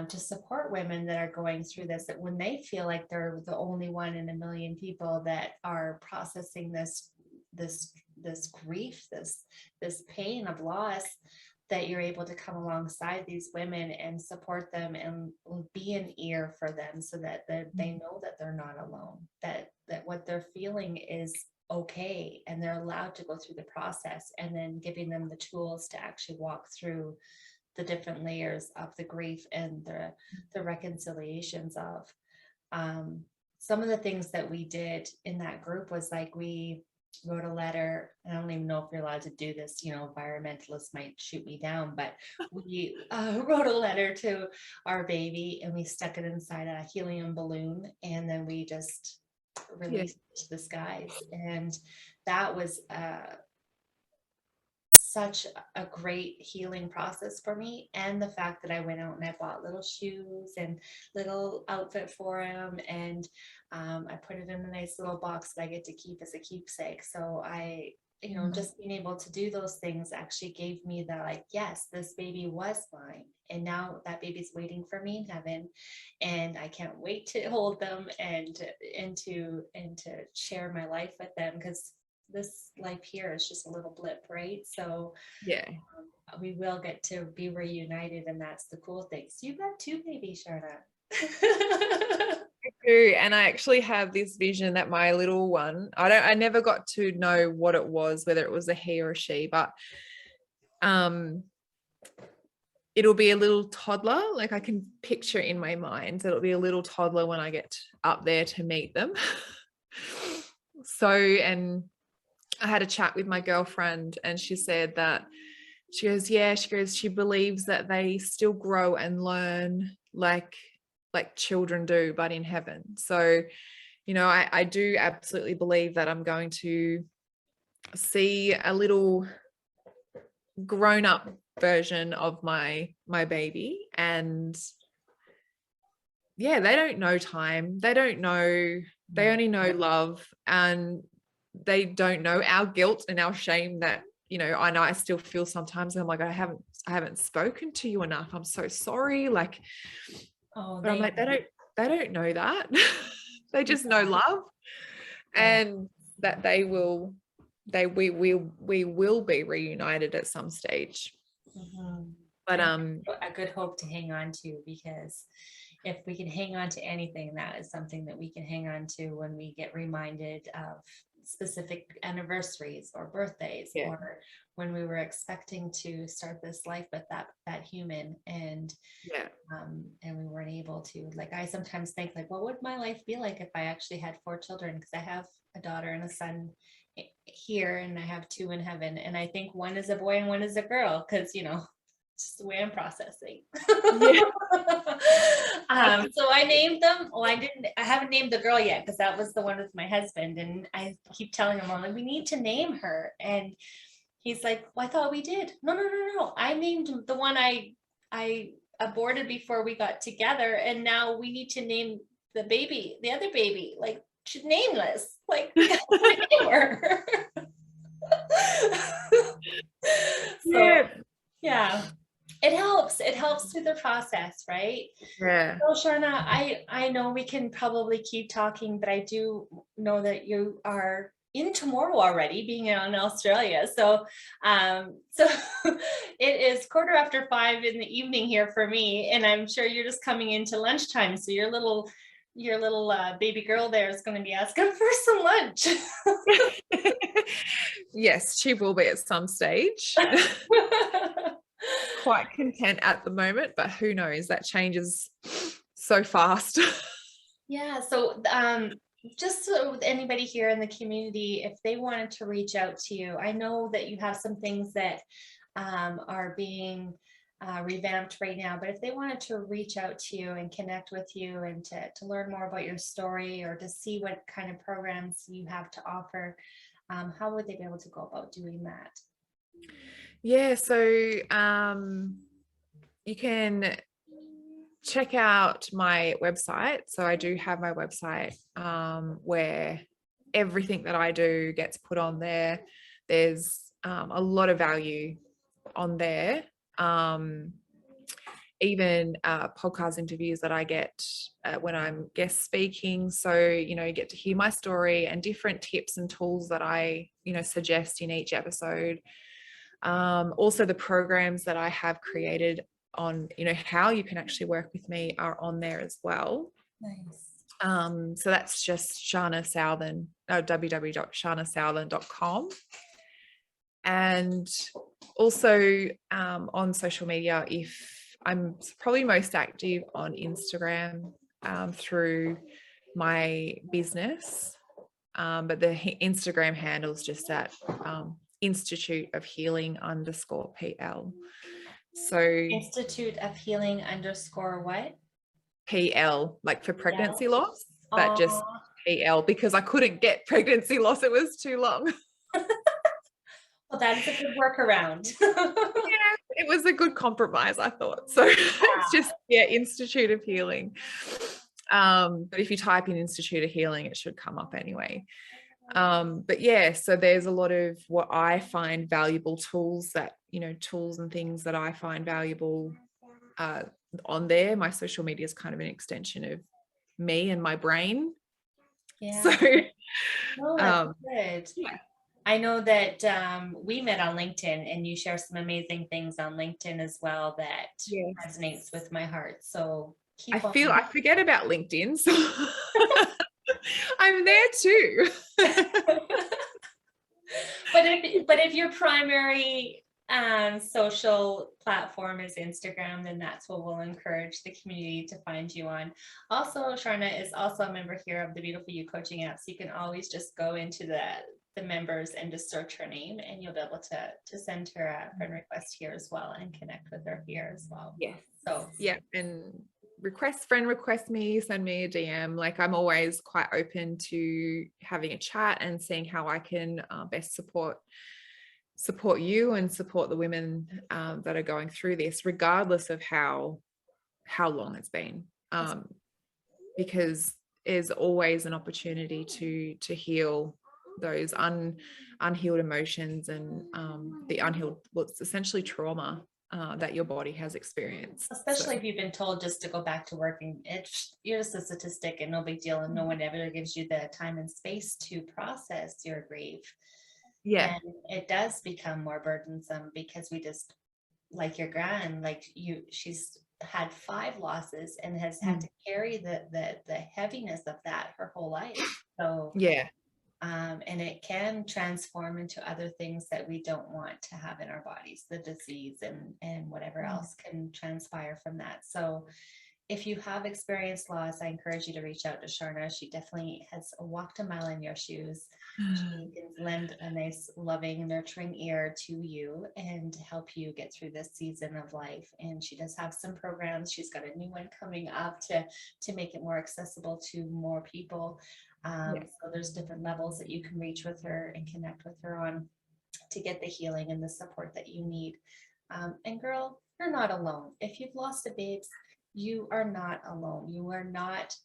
to support women that are going through this, that when they feel like they're the only one in a million people that are processing this grief, this pain of loss, that you're able to come alongside these women and support them and be an ear for them, so that they know that they're not alone, that what they're feeling is okay, and they're allowed to go through the process, and then giving them the tools to actually walk through the different layers of the grief and the reconciliations of some of the things that we did in that group was like, we wrote a letter. I don't even know if you're allowed to do this, you know, environmentalists might shoot me down, but we wrote a letter to our baby, and we stuck it inside a helium balloon, and then we just released it to the skies. And that was such a great healing process for me. And the fact that I went out and I bought little shoes and little outfit for him, and I put it in a nice little box that I get to keep as a keepsake. So I, you know, just being able to do those things actually gave me the, like, yes, this baby was mine, and now that baby's waiting for me in heaven, and I can't wait to hold them and to share my life with them, because this life here is just a little blip, right? So Yeah. we will get to be reunited, and that's the cool thing. So you've got 2 babies, Sharna. I do, and I actually have this vision that my little one, I never got to know what it was, whether it was a he or a she, but it'll be a little toddler. Like I can picture in my mind, it'll be a little toddler when I get up there to meet them. So, and I had a chat with my girlfriend and she said that she believes that they still grow and learn like children do, but in heaven. So, you know, I do absolutely believe that I'm going to see a little grown-up version of my baby. And yeah, they don't know time. They only know love, and they don't know our guilt and our shame that, you know, I know I still feel sometimes. I'm like, I haven't spoken to you enough. I'm so sorry. Like, but I'm like, they don't know that. They just know love, and that we will be reunited at some stage. But a good hope to hang on to, because if we can hang on to anything, that is something that we can hang on to when we get reminded of specific anniversaries or birthdays, or when we were expecting to start this life with that human, and we weren't able to. Like, I sometimes think, like, what would my life be like if I actually had 4 children? Because I have a daughter and a son here, and I have 2 in heaven, and I think one is a boy and one is a girl, because, you know, it's just the way I'm processing. So I named them. Well, I haven't named the girl yet, because that was the one with my husband, and I keep telling him, I'm like, we need to name her, and he's like, well, I thought we did. No, I named the one I aborted before we got together, and now we need to name the other baby, like, she's nameless, like, we got to name her. So, yeah. It helps through the process, right? Yeah. So Sharna, I know we can probably keep talking, but I do know that you are in tomorrow already, being in Australia. So it is 5:15 in the evening here for me, and I'm sure you're just coming into lunchtime. So your little baby girl there is going to be asking for some lunch. Yes, she will be at some stage. Quite content at the moment, but who knows, that changes so fast. Yeah, so just so with anybody here in the community, if they wanted to reach out to you, I know that you have some things that are being revamped right now, but if they wanted to reach out to you and connect with you, and to learn more about your story, or to see what kind of programs you have to offer, how would they be able to go about doing that? Yeah, so you can check out my website. So I do have my website where everything that I do gets put on there. There's a lot of value on there. Even podcast interviews that I get when I'm guest speaking. So, you know, you get to hear my story and different tips and tools that I, you know, suggest in each episode. Also, the programs that I have created on, you know, how you can actually work with me are on there as well. Nice. So that's just Sharna Southern, www.sharnasouthern.com. And also on social media, if I'm probably most active on Instagram through my business, but the Instagram handle is just at Institute of Healing _PL. So Institute of Healing _what? PL, like for pregnancy loss, but just PL, because I couldn't get pregnancy loss. It was too long. Well, that is a good workaround. Yeah, it was a good compromise, I thought. So it's just, Institute of Healing. But if you type in Institute of Healing, it should come up anyway. But yeah, so there's a lot of what I find valuable tools and things that I find valuable on there. My social media is kind of an extension of me and my brain. Yeah. So that's good. Yeah. I know that we met on LinkedIn, and you share some amazing things on LinkedIn as well that resonates with my heart. So I forget about LinkedIn, so I'm there too. But if your primary social platform is Instagram, then that's what we'll encourage the community to find you on. Also, Sharna is also a member here of the Beautiful You coaching app. So you can always just go into the members and just search her name, and you'll be able to send her a friend request here as well and connect with her here as well. Yes. So yeah, and friend request me, send me a DM. Like, I'm always quite open to having a chat and seeing how I can best support you and support the women that are going through this, regardless of how long it's been, because there's always an opportunity to heal those unhealed emotions and the unhealed, well, it's essentially trauma that your body has experienced. Especially if you've been told just to go back to work, and you're just a statistic and no big deal, and no one ever gives you the time and space to process your grief. Yeah. And it does become more burdensome because we just, like your gran, like she's had 5 losses and has had to carry the heaviness of that her whole life. So yeah. And it can transform into other things that we don't want to have in our bodies, the disease and whatever else can transpire from that. So if you have experienced loss, I encourage you to reach out to Sharna. She definitely has walked a mile in your shoes. She can lend a nice, loving, nurturing ear to you and help you get through this season of life. And she does have some programs. She's got a new one coming up to make it more accessible to more people. So there's different levels that you can reach with her and connect with her on to get the healing and the support that you need. And girl, you're not alone. If you've lost a babes, you are not alone. You are not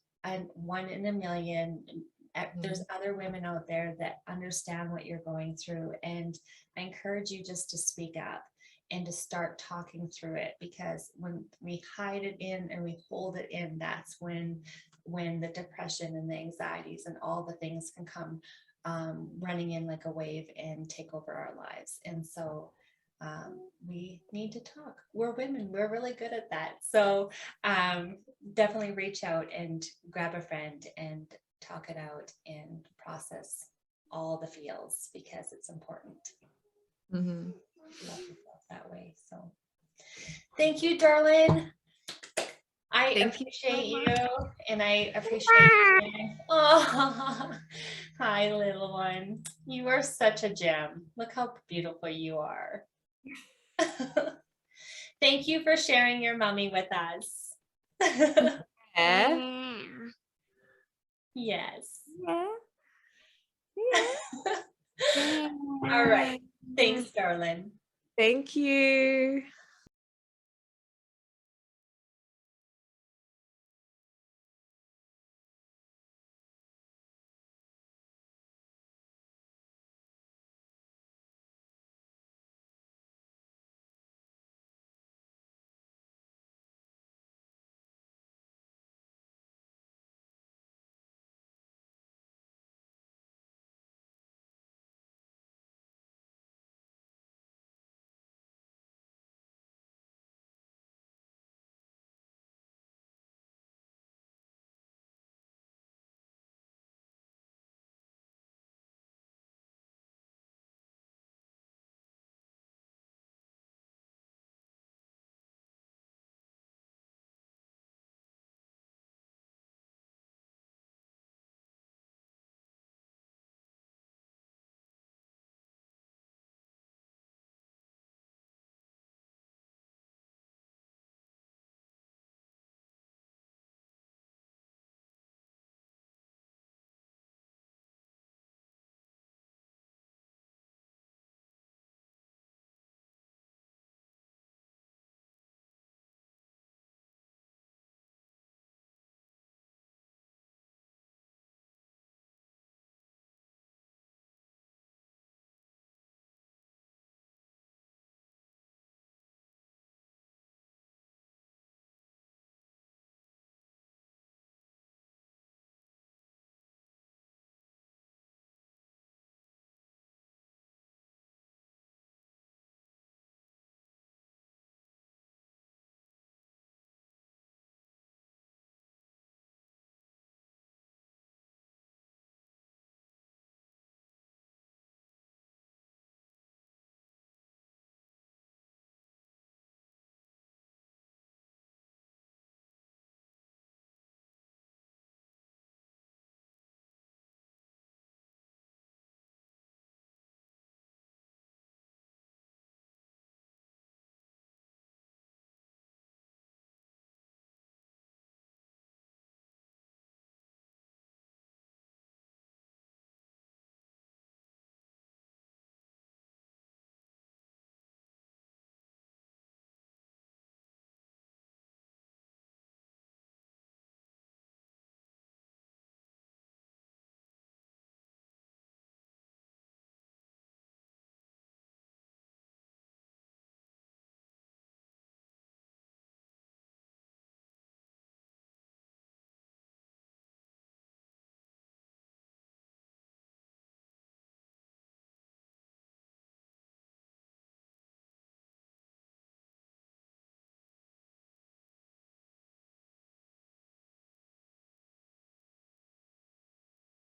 one in a million. There's other women out there that understand what you're going through. And I encourage you just to speak up and to start talking through it, because when we hide it in and we hold it in, that's when the depression and the anxieties and all the things can come running in like a wave and take over our lives. And so we need to talk. We're women, we're really good at that. So definitely reach out and grab a friend and talk it out and process all the feels, because it's important. Love yourself that way. So thank you, darling. I appreciate you, and I appreciate you. Oh, hi, little one. You are such a gem. Look how beautiful you are. Thank you for sharing your mommy with us. Yeah. Yes. Yeah. All right. Thanks, darling. Thank you.